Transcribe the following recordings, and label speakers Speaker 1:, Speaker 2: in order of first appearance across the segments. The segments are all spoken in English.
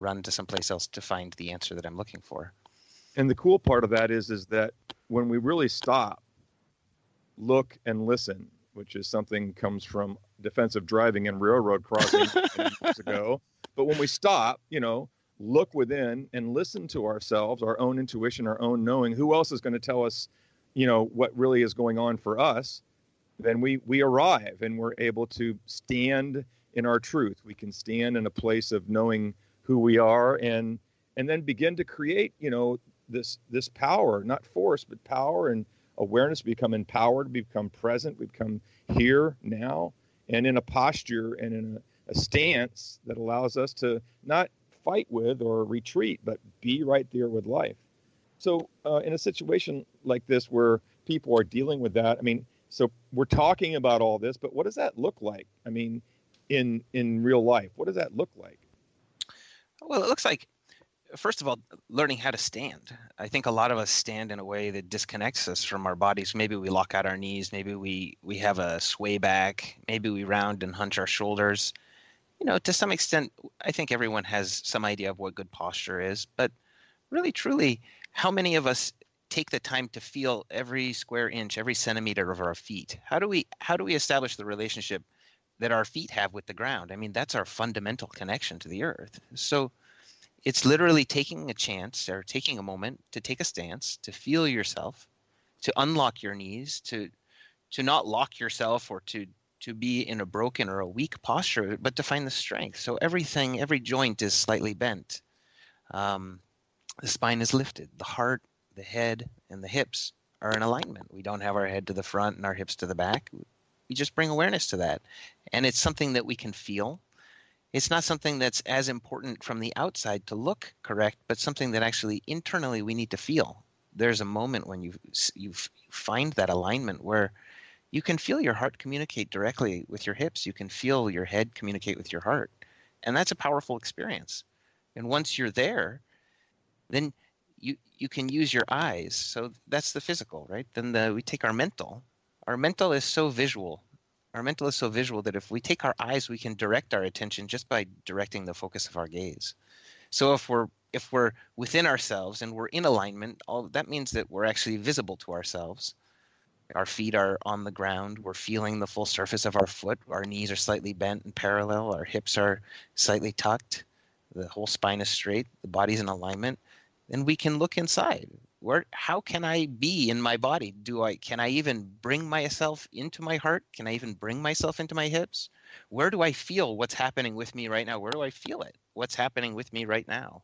Speaker 1: run to someplace else to find the answer that I'm looking for.
Speaker 2: And the cool part of that is that when we really stop, look and listen, which is something comes from defensive driving and railroad crossing years ago. But when we stop, look within and listen to ourselves, our own intuition, our own knowing, who else is going to tell us, what really is going on for us, then we arrive and we're able to stand in our truth. We can stand in a place of knowing who we are and then begin to create, this power, not force, but power and awareness, become empowered, become present, we become here now, and in a posture and in a stance that allows us to not fight with or retreat, but be right there with life. So in a situation like this where people are dealing with that, so we're talking about all this, but what does that look like? In real life, what does that look like?
Speaker 1: Well, it looks like, first of all, learning how to stand. I think a lot of us stand in a way that disconnects us from our bodies. Maybe we lock out our knees. Maybe we have a sway back. Maybe we round and hunch our shoulders. To some extent, I think everyone has some idea of what good posture is. But really, truly, how many of us take the time to feel every square inch, every centimeter of our feet? How do we establish the relationship that our feet have with the ground? That's our fundamental connection to the earth. So it's literally taking a chance or taking a moment to take a stance, to feel yourself, to unlock your knees, to not lock yourself or to be in a broken or a weak posture, but to find the strength. So every joint is slightly bent. The spine is lifted. The heart, the head, and the hips are in alignment. We don't have our head to the front and our hips to the back. We just bring awareness to that. And it's something that we can feel. It's not something that's as important from the outside to look correct, but something that actually internally we need to feel. There's a moment when you find that alignment where you can feel your heart communicate directly with your hips. You can feel your head communicate with your heart. And that's a powerful experience. And once you're there, then you can use your eyes. So that's the physical, right? Then we take our mental. Our mental is so visual. Our mental is so visual that if we take our eyes, we can direct our attention just by directing the focus of our gaze. So if we're within ourselves and we're in alignment, all that means that we're actually visible to ourselves. Our feet are on the ground. We're feeling the full surface of our foot. Our knees are slightly bent and parallel. Our hips are slightly tucked. The whole spine is straight. The body's in alignment. Then we can look inside. How can I be in my body? Can I even bring myself into my heart? Can I even bring myself into my hips? Where do I feel what's happening with me right now? Where do I feel it? What's happening with me right now?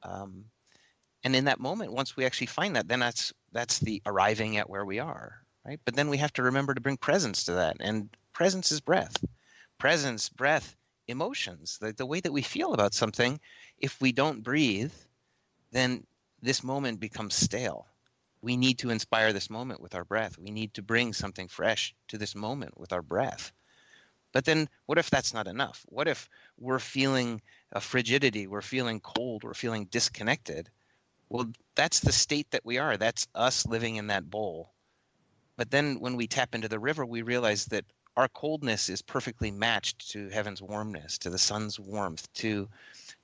Speaker 1: And in that moment, once we actually find that, then that's the arriving at where we are, right? But then we have to remember to bring presence to that. And presence is breath. Presence, breath, emotions. The way that we feel about something, if we don't breathe, then this moment becomes stale. We need to inspire this moment with our breath. We need to bring something fresh to this moment with our breath. But then what if that's not enough? What if we're feeling a frigidity, we're feeling cold, we're feeling disconnected? Well, that's the state that we are. That's us living in that bowl. But then when we tap into the river, we realize that our coldness is perfectly matched to heaven's warmness, to the sun's warmth, to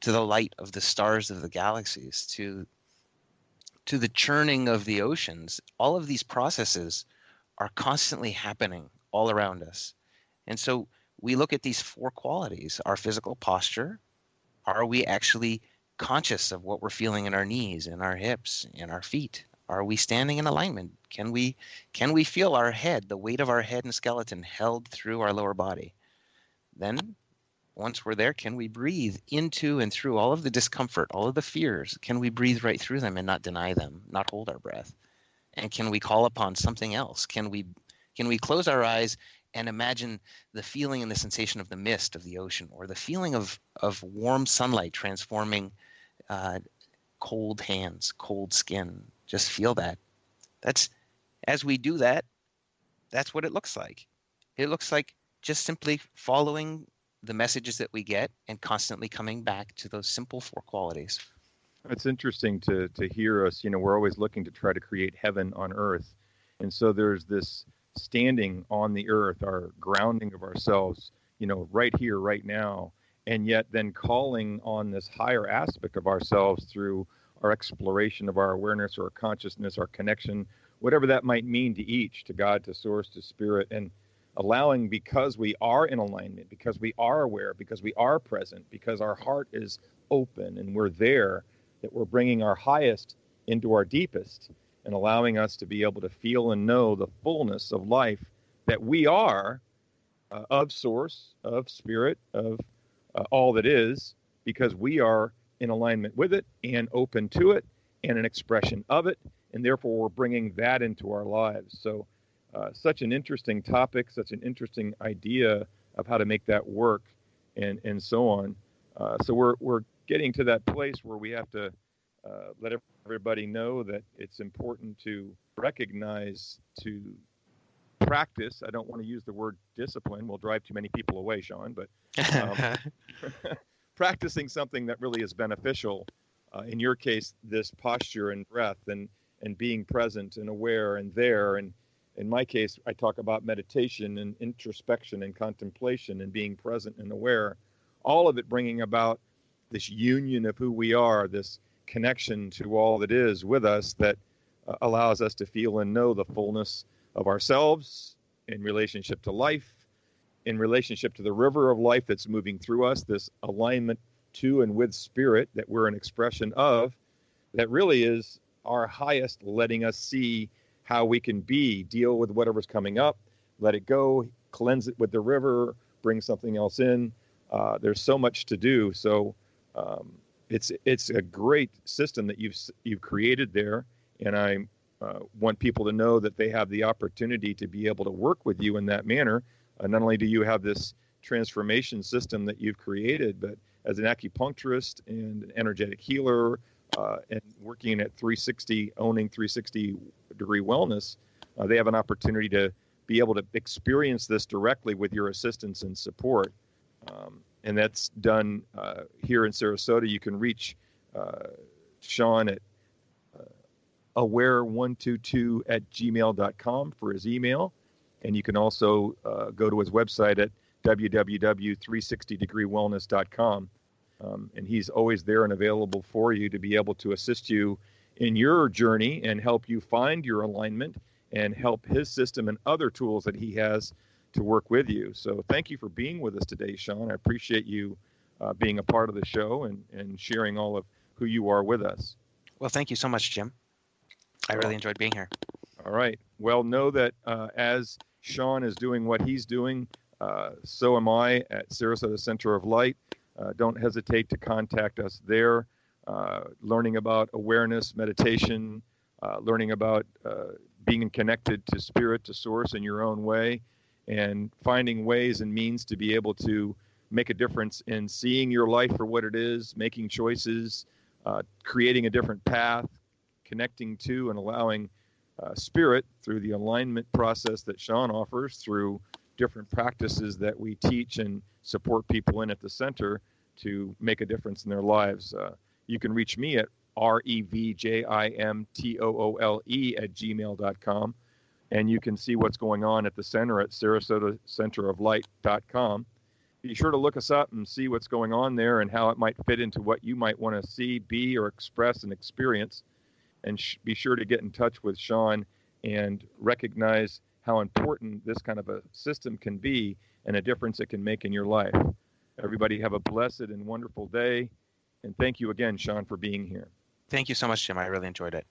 Speaker 1: the light of the stars of the galaxies, to the churning of the oceans. All of these processes are constantly happening all around us. And so we look at these four qualities: our physical posture. Are we actually conscious of what we're feeling in our knees, in our hips, in our feet? Are we standing in alignment? Can we feel our head, the weight of our head and skeleton held through our lower body? Then once we're there, can we breathe into and through all of the discomfort, all of the fears? Can we breathe right through them and not deny them, not hold our breath? And can we call upon something else? Can we close our eyes and imagine the feeling and the sensation of the mist of the ocean, or the feeling of warm sunlight transforming cold hands, cold skin? Just feel that. As we do that, that's what it looks like. It looks like just simply following the messages that we get and constantly coming back to those simple four qualities.
Speaker 2: It's interesting to hear us. We're always looking to try to create heaven on earth. And so there's this standing on the earth, our grounding of ourselves, right here, right now. and yet then calling on this higher aspect of ourselves through our exploration of our awareness or our consciousness, our connection, whatever that might mean to each, to God, to source, to spirit, and allowing, because we are in alignment, because we are aware, because we are present, because our heart is open and we're there, that we're bringing our highest into our deepest and allowing us to be able to feel and know the fullness of life that we are, of source, of spirit, of all that is, because we are in alignment with it and open to it and an expression of it, and therefore we're bringing that into our lives. So such an interesting topic, such an interesting idea of how to make that work, and so on. So we're getting to that place where we have to let everybody know that it's important to recognize, to practice. I don't want to use the word discipline. We'll drive too many people away, Sean, but practicing something that really is beneficial. In your case, this posture and breath and being present and aware and there. And in my case, I talk about meditation and introspection and contemplation and being present and aware, all of it bringing about this union of who we are, this connection to all that is with us that allows us to feel and know the fullness of ourselves in relationship to life, in relationship to the river of life that's moving through us, this alignment to and with spirit that we're an expression of, that really is our highest, letting us see how we can deal with whatever's coming up, let it go, cleanse it with the river, bring something else in. There's so much to do. So it's a great system that you've created there, and I want people to know that they have the opportunity to be able to work with you in that manner. Not only do you have this transformation system that you've created, but as an acupuncturist and an energetic healer, and working at 360, owning 360-degree wellness, they have an opportunity to be able to experience this directly with your assistance and support. And that's done here in Sarasota. You can reach Sean at aware122@gmail.com for his email. And you can also go to his website at www.360degreewellness.com. And he's always there and available for you to be able to assist you in your journey and help you find your alignment and help his system and other tools that he has to work with you. So thank you for being with us today, Sean. I appreciate you being a part of the show and sharing all of who you are with us.
Speaker 1: Well, thank you so much, Jim. I really enjoyed being here.
Speaker 2: All right. Well, know that as Sean is doing what he's doing, so am I at Sarasota Center of Light. Don't hesitate to contact us there, learning about awareness, meditation, learning about being connected to spirit, to source in your own way, and finding ways and means to be able to make a difference in seeing your life for what it is, making choices, creating a different path, connecting to and allowing spirit through the alignment process that Sean offers, through different practices that we teach and support people in at the center to make a difference in their lives. You can reach me at revjimtoole@gmail.com, and you can see what's going on at the center at sarasotacenteroflight.com. Be sure to look us up and see what's going on there and how it might fit into what you might want to see, be, or express and experience. And be sure to get in touch with Sean and recognize how important this kind of a system can be and a difference it can make in your life. Everybody have a blessed and wonderful day. And thank you again, Sean, for being here.
Speaker 1: Thank you so much, Jim. I really enjoyed it.